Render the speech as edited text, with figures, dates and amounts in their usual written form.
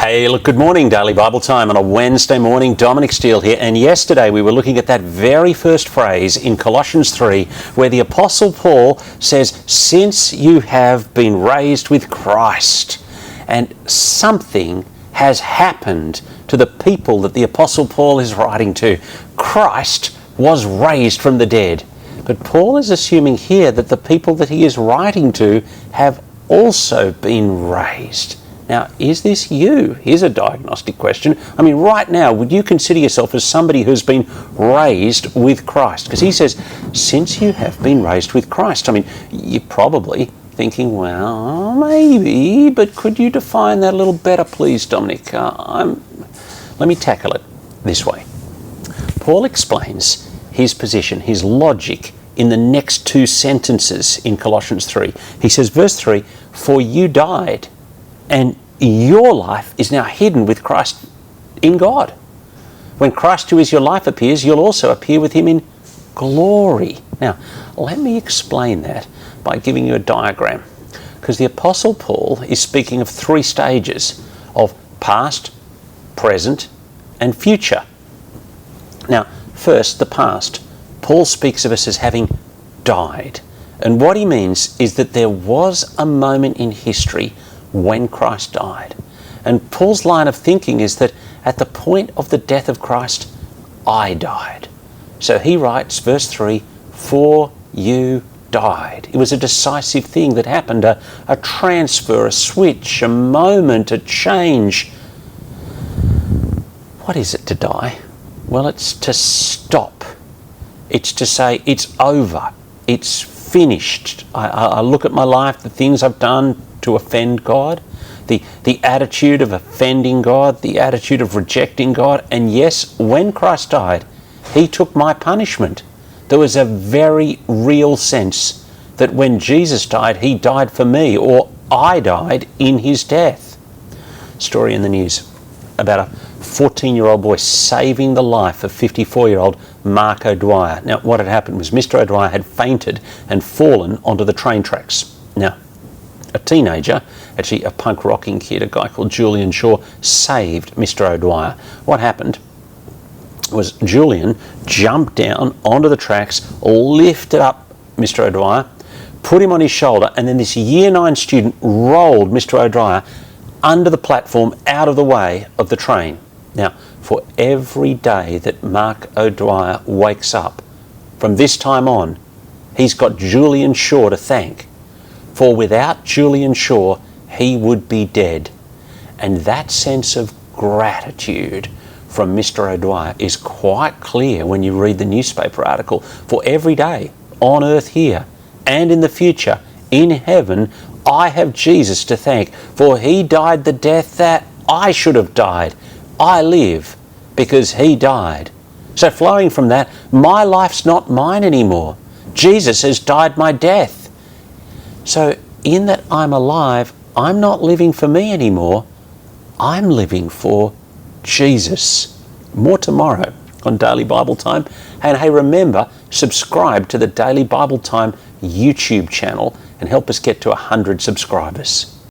Hey, look, good morning, Daily Bible Time on a Wednesday morning. Dominic Steele here, and yesterday we were looking at that very first phrase in Colossians 3 where the Apostle Paul says, since you have been raised with Christ. And something has happened to the people that the Apostle Paul is writing to. Christ was raised from the dead. But Paul is assuming here that the people that he is writing to have also been raised. Now, is this you? Here's a diagnostic question. I mean, right now, would you consider yourself as somebody who's been raised with Christ? Because he says, since you have been raised with Christ. I mean, you're probably thinking, well, maybe, but could you define that a little better, please, Dominic? Let me tackle it this way. Paul explains his position, his logic, in the next two sentences in Colossians 3. He says, verse 3, for you died, and your life is now hidden with Christ in God. When Christ, who is your life, appears, you'll also appear with him in glory. Now, let me explain that by giving you a diagram. Because the Apostle Paul is speaking of three stages of past, present, and future. Now, first, the past. Paul speaks of us as having died. And what he means is that there was a moment in history when Christ died. And Paul's line of thinking is that at the point of the death of Christ, I died. So he writes, verse 3, for you died. It was a decisive thing that happened, a transfer, a switch, a moment, a change. What is it to die? Well, it's to stop. It's to say it's over. It's finished. I look at my life, the things I've done to offend God, the attitude of offending God, the attitude of rejecting God. And yes, when Christ died, he took my punishment. There was a very real sense that when Jesus died, he died for me, or I died in his death. Story in the news about a 14-year-old boy saving the life of 54-year-old Mark O'Dwyer. Now, what had happened was Mr. O'Dwyer had fainted and fallen onto the train tracks. Now, a teenager, actually a punk rocking kid, a guy called Julian Shaw, saved Mr. O'Dwyer. What happened was Julian jumped down onto the tracks, lifted up Mr. O'Dwyer, put him on his shoulder, and then this Year 9 student rolled Mr. O'Dwyer under the platform out of the way of the train. Now, for every day that Mark O'Dwyer wakes up, from this time on, he's got Julian Shaw to thank. For without Julian Shaw, he would be dead. And that sense of gratitude from Mr. O'Dwyer is quite clear when you read the newspaper article. For every day on earth here and in the future, in heaven, I have Jesus to thank, for he died the death that I should have died. I live because he died. So flowing from that, my life's not mine anymore. Jesus has died my death. So in that I'm alive, I'm not living for me anymore. I'm living for Jesus. More tomorrow on Daily Bible Time. And hey, remember, subscribe to the Daily Bible Time YouTube channel and help us get to 100 subscribers.